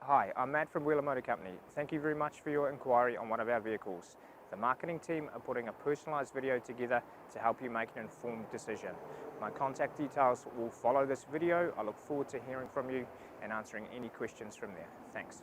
Hi, I'm Matt from Wheeler Motor Company. Thank you very much for your inquiry on one of our vehicles. The marketing team are putting a personalised video together to help you make an informed decision. My contact details will follow this video. I look forward to hearing from you and answering any questions from there. Thanks.